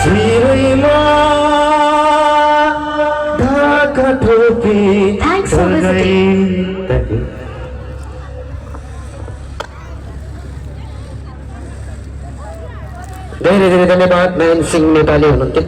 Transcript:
शिरैमा ढाका टोपी Thanks for visiting. Thank you. धेरै धेरै धन्यवाद। म्यान सिंह नेपाली हुनुहुन्थ्यो।